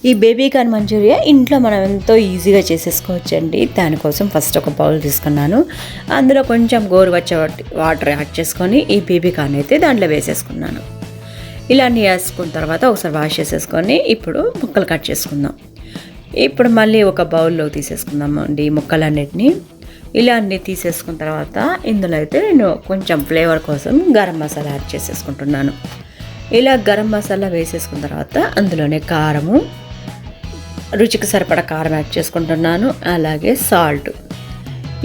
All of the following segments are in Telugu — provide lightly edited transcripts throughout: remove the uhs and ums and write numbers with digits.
ఈ బేబీ కార్న్ మంచూరియా ఇంట్లో మనం ఎంతో ఈజీగా చేసేసుకోవచ్చండి. దానికోసం ఫస్ట్ ఒక బౌల్ తీసుకున్నాను. అందులో కొంచెం గోరువెచ్చటి వాటర్ యాడ్ చేసుకొని ఈ బేబీ కార్న్ అయితే దాంట్లో వేసేసుకున్నాను. ఇలా అన్నీ వేసుకున్న తర్వాత ఒకసారి వాష్ చేసేసుకొని ఇప్పుడు ముక్కలు కట్ చేసుకుందాం. ఇప్పుడు మళ్ళీ ఒక బౌల్లో తీసేసుకుందాం అండి ముక్కలన్నిటినీ. ఇలా అన్నీ తీసేసుకున్న తర్వాత ఇందులో అయితే నేను కొంచెం ఫ్లేవర్ కోసం గరం మసాలా యాడ్ చేసేసుకుంటున్నాను. ఇలా గరం మసాలా వేసేసుకున్న తర్వాత అందులోనే కారము, రుచికి సరిపడా కారం యాడ్ చేసుకుంటున్నాను. అలాగే సాల్ట్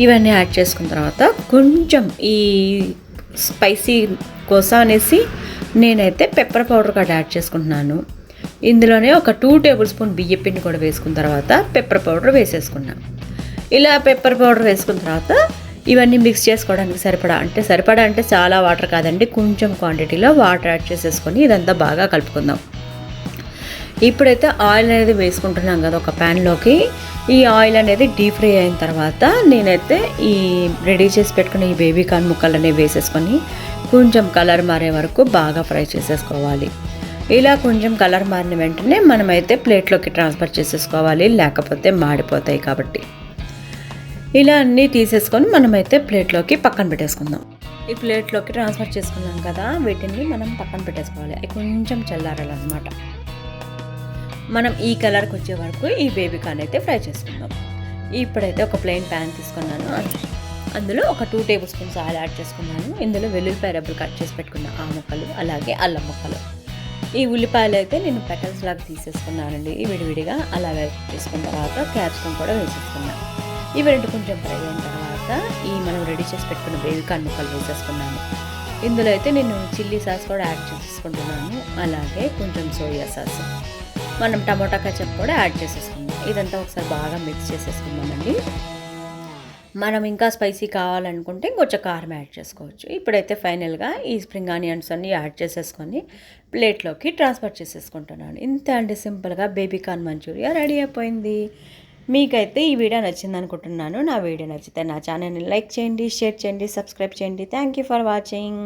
ఇవన్నీ యాడ్ చేసుకున్న తర్వాత కొంచెం ఈ స్పైసీ కోసం అనేసి నేనైతే పెప్పర్ పౌడర్ కూడా యాడ్ చేసుకుంటున్నాను. ఇందులోనే ఒక 2 టేబుల్ స్పూన్ బియ్యం పిండి కూడా వేసుకున్న తర్వాత పెప్పర్ పౌడర్ వేసేసుకున్నాను. ఇలా పెప్పర్ పౌడర్ వేసుకున్న తర్వాత ఇవన్నీ మిక్స్ చేసుకోవడానికి సరిపడా అంటే చాలా వాటర్ కాదండి, కొంచెం క్వాంటిటీలో వాటర్ యాడ్ చేసేసుకొని ఇదంతా బాగా కలుపుకుందాం. ఇప్పుడైతే ఆయిల్ అనేది వేసుకుంటున్నాం కదా ఒక ప్యాన్లోకి. ఈ ఆయిల్ అనేది డీప్ ఫ్రై అయిన తర్వాత నేనైతే ఈ రెడీ చేసి పెట్టుకున్న ఈ బేబీ కార్న్ ముక్కలు అనేవి వేసేసుకొని కొంచెం కలర్ మారే వరకు బాగా ఫ్రై చేసేసుకోవాలి. ఇలా కొంచెం కలర్ మారిన వెంటనే మనమైతే ప్లేట్లోకి ట్రాన్స్ఫర్ చేసేసుకోవాలి, లేకపోతే మాడిపోతాయి కాబట్టి. ఇలా అన్నీ తీసేసుకొని మనమైతే ప్లేట్లోకి పక్కన పెట్టేసుకుందాం. ఈ ప్లేట్లోకి ట్రాన్స్ఫర్ చేసుకున్నాం కదా, వీటిని మనం పక్కన పెట్టేసుకోవాలి. అవి కొంచెం చల్లారాలన్నమాట. మనం ఈ కలర్కి వచ్చే వరకు ఈ బేబీ కార్న్ అయితే ఫ్రై చేసుకుందాం. ఇప్పుడైతే ఒక ప్లెయిన్ ప్యాన్ తీసుకున్నాను. అందులో ఒక 2 టేబుల్ స్పూన్స్ ఆయిల్ యాడ్ చేసుకున్నాను. ఇందులో వెల్లుల్లిపాయ రెబ్బలు కట్ చేసి పెట్టుకున్న ఆ ముక్కలు, అలాగే అల్లం ముక్కలు. ఈ ఉల్లిపాయలు అయితే నేను పెటల్స్ లాగా తీసేసుకున్నానండి విడివిడిగా. అలాగే తీసుకున్న తర్వాత క్యాప్సికమ్ కూడా వేసేసుకున్నాను. ఇవి రెండు కొంచెం ఫ్రై అయిన తర్వాత ఈ మనం రెడీ చేసి పెట్టుకున్న బేబీ కార్న్ ముక్కలు వేసేసుకున్నాను. ఇందులో అయితే నేను చిల్లీ సాస్ కూడా యాడ్ చేసుకుంటున్నాను. అలాగే కొంచెం సోయా సాస్, మనం టమోటా కచప్ కూడా యాడ్ చేసేసుకుందాం. ఇదంతా ఒకసారి బాగా మిక్స్ చేసేసుకుందామండి. మనం ఇంకా స్పైసీ కావాలనుకుంటే కొంచెం కారం యాడ్ చేసుకోవచ్చు. ఇప్పుడైతే ఫైనల్గా ఈ స్ప్రింగ్ ఆనియన్స్ అన్నీ యాడ్ చేసేసుకొని ప్లేట్లోకి ట్రాన్స్ఫర్ చేసేసుకుంటున్నాను. ఇంతే అండి, సింపుల్గా బేబీ కార్న్ మంచూరియా రెడీ అయిపోయింది. మీకైతే ఈ వీడియో నచ్చింది అనుకుంటున్నాను. నా వీడియో నచ్చితే నా ఛానల్ని లైక్ చేయండి, షేర్ చేయండి, సబ్స్క్రైబ్ చేయండి. Thank you for watching.